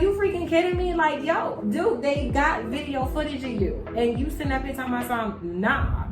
you freaking kidding me? Like, yo, dude, they got video footage of you, and you sitting up here talking about something? Nah.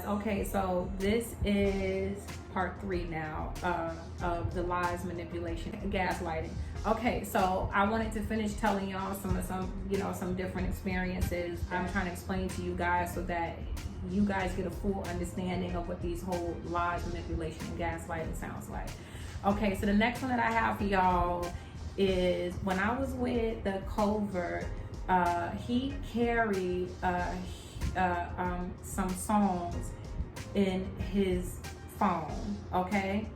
Okay, so this is part 3 now of the lies, manipulation, and gaslighting. Okay, so I wanted to finish telling y'all some different experiences. I'm trying to explain to you guys so that you guys get a full understanding of what these whole lies, manipulation, and gaslighting sounds like. Okay, so the next one that I have for y'all is when I was with the covert, he carried some songs in his phone. Okay,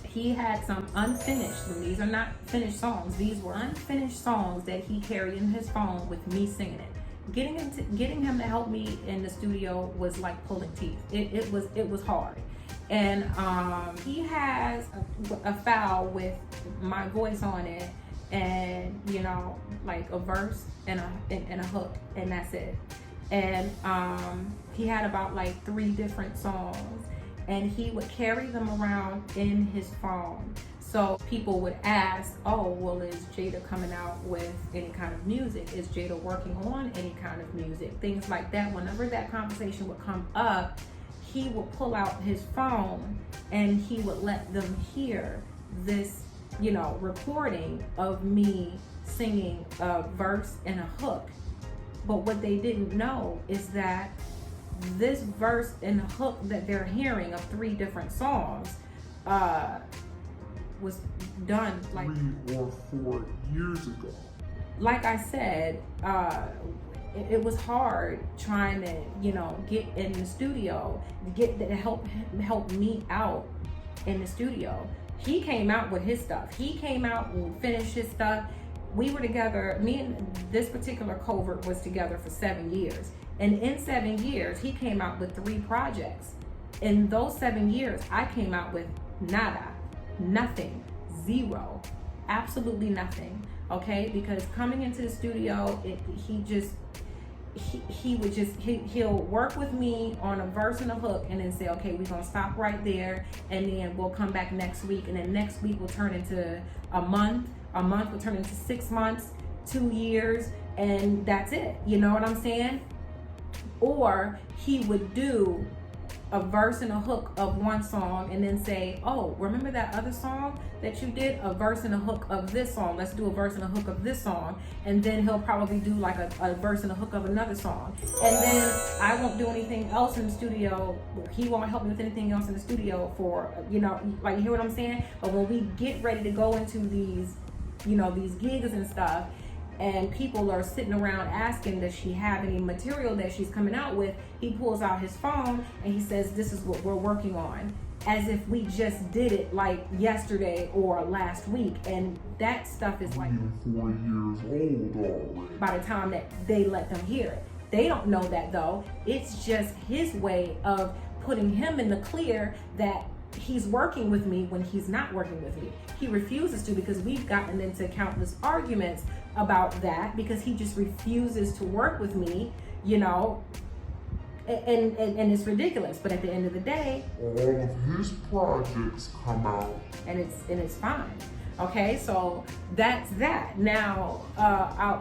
he had some unfinished, and these are not finished songs, these were unfinished songs that he carried in his phone with me singing it. Getting him to help me in the studio was like pulling teeth. It was hard. And he has a file with my voice on it, and like a verse and a hook, and that's it. And he had about like 3 different songs, and he would carry them around in his phone. So people would ask, oh, well, is Jada coming out with any kind of music? Is Jada working on any kind of music? Things like that. Whenever that conversation would come up, he would pull out his phone and he would let them hear this, recording of me singing a verse and a hook. But what they didn't know is that this verse and hook that they're hearing of 3 different songs was done like 3 or 4 years ago. Like I said, it was hard trying to, get in the studio, to help me out in the studio. He came out with his stuff. He came out and finished his stuff. We were together, me and this particular covert was together for 7 years. And in 7 years, he came out with 3 projects. In those 7 years, I came out with nada, nothing, 0, absolutely nothing, okay? Because coming into the studio, he'll work with me on a verse and a hook and then say, okay, we're gonna stop right there, and then we'll come back next week, and then next week will turn into a month will turn into 6 months, 2 years, and that's it. You know what I'm saying? Or he would do a verse and a hook of one song and then say, oh, remember that other song that you did? A verse and a hook of this song. Let's do a verse and a hook of this song. And then he'll probably do like a verse and a hook of another song. And then I won't do anything else in the studio. He won't help me with anything else in the studio for, like, you hear what I'm saying? But when we get ready to go into these gigs and stuff, and people are sitting around asking, does she have any material that she's coming out with? He pulls out his phone and he says, this is what we're working on, as if we just did it like yesterday or last week. And that stuff is like 4 years old already. By the time that they let them hear it. They don't know that though. It's just his way of putting him in the clear that he's working with me when he's not working with me. He refuses to, because we've gotten into countless arguments about that, because he just refuses to work with me, and it's ridiculous. But at the end of the day, all of his projects come out, and it's fine. Okay, so that's that. Now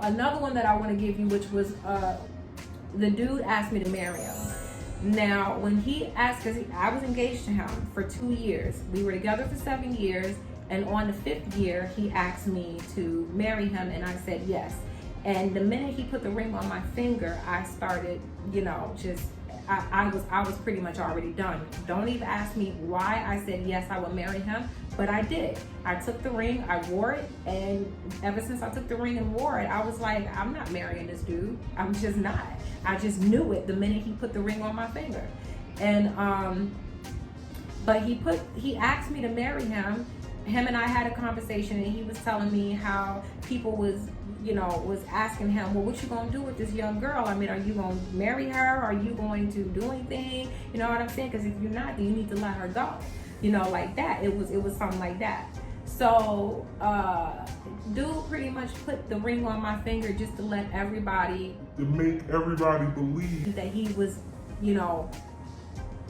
another one that I want to give you, which was the dude asked me to marry him. Now, when he asked, because I was engaged to him for 2 years. We were together for 7 years, and on the 5th year, he asked me to marry him, and I said yes. And the minute he put the ring on my finger, I started, I was pretty much already done. Don't even ask me why I said yes, I would marry him, but I did. I took the ring, I wore it, and ever since I took the ring and wore it, I was like, I'm not marrying this dude. I'm just not. I just knew it the minute he put the ring on my finger. And but he asked me to marry him, him and I had a conversation, and he was telling me how people was asking him, well, what you gonna do with this young girl? I mean, are you gonna marry her? Are you going to do anything? You know what I'm saying? Because if you're not, then you need to let her go. Like that. It was something like that. So dude pretty much put the ring on my finger just to let everybody, to make everybody believe that he was,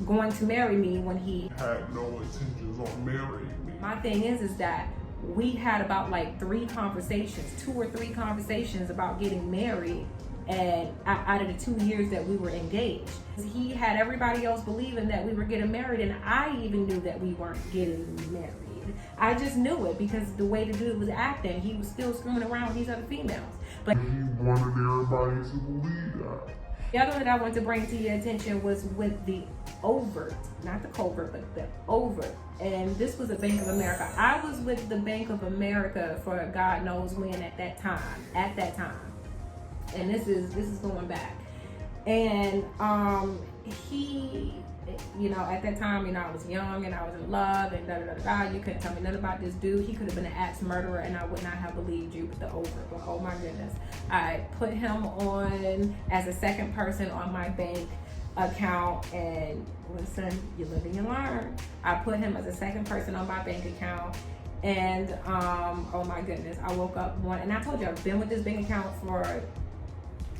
going to marry me when he had no intentions on marrying me. My thing is that we had about like 2 or 3 conversations about getting married, and out of the 2 years that we were engaged, he had everybody else believing that we were getting married, and I even knew that we weren't getting married. I just knew it because the way the dude was acting, he was still screwing around with these other females. But he wanted everybody to believe that. The other one that I want to bring to your attention was with the overt, not the covert, but the overt. And this was a Bank of America. I was with the Bank of America for God knows when at that time. And this is going back. And he, at that time, I was young and I was in love and You couldn't tell me nothing about this dude. He could have been an axe murderer and I would not have believed you with the overt. But oh my goodness. I put him on as a second person on my bank account, and listen, you live and you learn. I put him as a second person on my bank account, and oh my goodness, I woke up and I told you I've been with this bank account for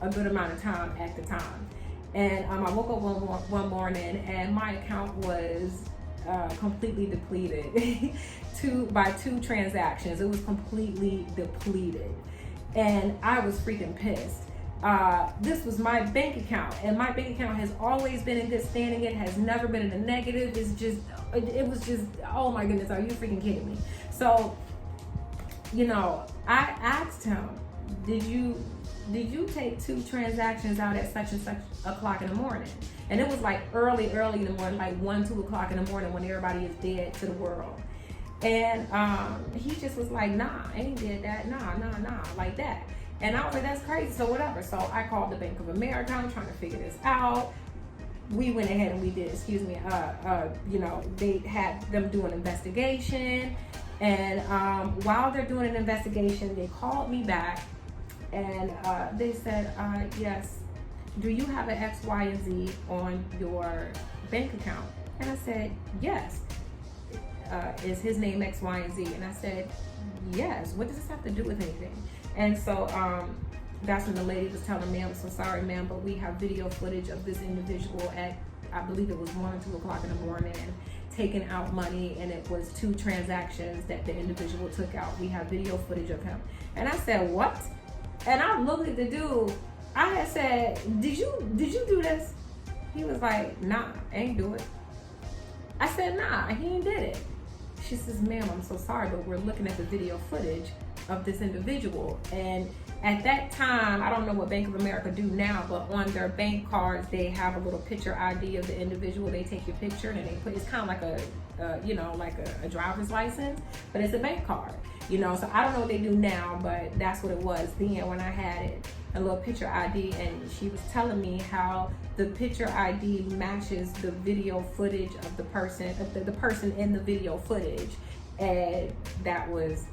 a good amount of time at the time, and I woke up one morning and my account was completely depleted by 2 transactions. It was completely depleted, and I was freaking pissed. This was my bank account, and my bank account has always been in good standing. It has never been in a negative. It was just, oh my goodness, are you freaking kidding me? So, I asked him, did you take 2 transactions out at such and such o'clock in the morning? And it was like early in the morning, like 1, 2 o'clock in the morning when everybody is dead to the world. And he just was like, nah, I ain't did that, nah, like that. And I was like, that's crazy, so whatever. So I called the Bank of America, I'm trying to figure this out. We went ahead and we did, they had them do an investigation. And while they're doing an investigation, they called me back and they said, yes, do you have an X, Y, and Z on your bank account? And I said, yes. Is his name X, Y, and Z? And I said, yes. What does this have to do with anything? And so that's when the lady was telling me, I'm so sorry, ma'am, but we have video footage of this individual at, I believe it was 1 or 2 o'clock in the morning, and taking out money, and it was 2 transactions that the individual took out. We have video footage of him. And I said, what? And I looked at the dude. I had said, did you do this? He was like, nah, I ain't do it. I said, nah, he ain't did it. She says, ma'am, I'm so sorry, but we're looking at the video footage of this individual. And at that time, I don't know what Bank of America do now, but on their bank cards, they have a little picture ID of the individual. They take your picture and they put, it's kind of like a driver's license, but it's a bank card, so I don't know what they do now, but that's what it was then when I had it, a little picture ID. And she was telling me how the picture ID matches the video footage of the person, the person in the video footage. And that was,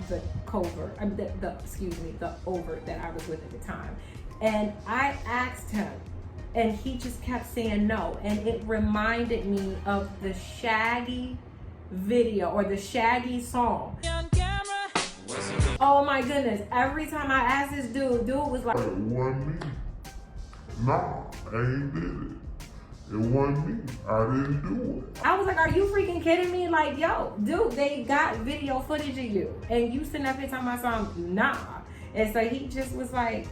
the covert, the overt that I was with at the time. And I asked him, and he just kept saying no. And it reminded me of the Shaggy video, or the Shaggy song. Oh my goodness, every time I asked this dude was like, it wasn't me. Nah, I ain't did it. It wasn't me. I didn't do it. I was like, are you freaking kidding me? Like, yo, dude, they got video footage of you, and you sitting up here talking about something, nah. And so he just was like,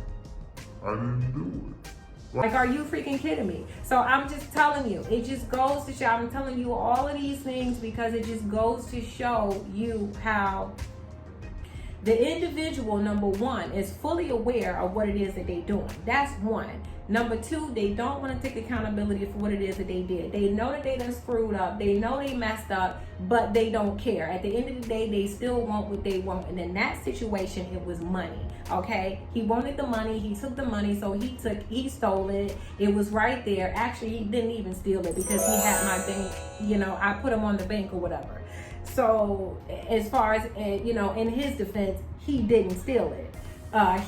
I didn't do it. Like, are you freaking kidding me? So I'm just telling you, it just goes to show, I'm telling you all of these things because it just goes to show you how the individual, number one, is fully aware of what it is that they're doing. That's one. Number two, they don't want to take accountability for what it is that they did. They know that they done screwed up. They know they messed up, but they don't care. At the end of the day, they still want what they want. And in that situation, it was money. Okay? He wanted the money. He took the money, so he stole it. It was right there. Actually, he didn't even steal it because he had my bank, I put him on the bank or whatever. So as far as, you know, in his defense, he didn't steal it.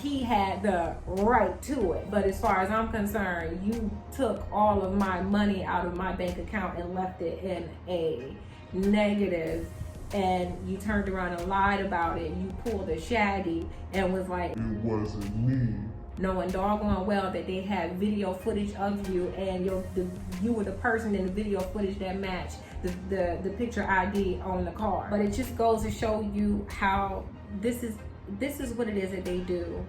He had the right to it. But as far as I'm concerned, you took all of my money out of my bank account and left it in a negative, and you turned around and lied about it. You pulled a shaggy and was like, it wasn't me. Knowing doggone well that they had video footage of you, and you were the person in the video footage that matched the picture ID on the car. But it just goes to show you how this is what it is that they do.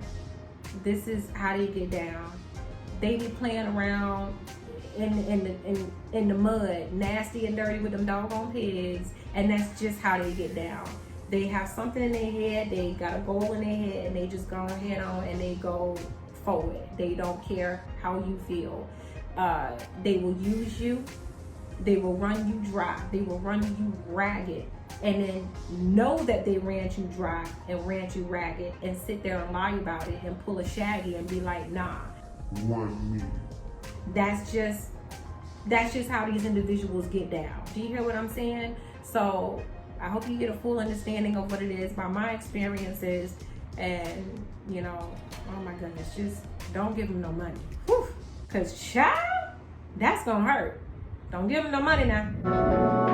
This is how they get down. They be playing around in the mud, nasty and dirty with them doggone pigs, and that's just how they get down. They have something in their head, they got a goal in their head, and they just go ahead on and they go forward. They don't care how you feel. They will use you. They will run you dry. They will run you ragged, and then know that they ran you dry and ran you ragged, and sit there and lie about it and pull a shaggy and be like, nah. One me. That's just how these individuals get down. Do you hear what I'm saying? So I hope you get a full understanding of what it is by my experiences, and you know, oh my goodness, just don't give them no money. Whew. Cause child, that's gonna hurt. Don't give them no money now.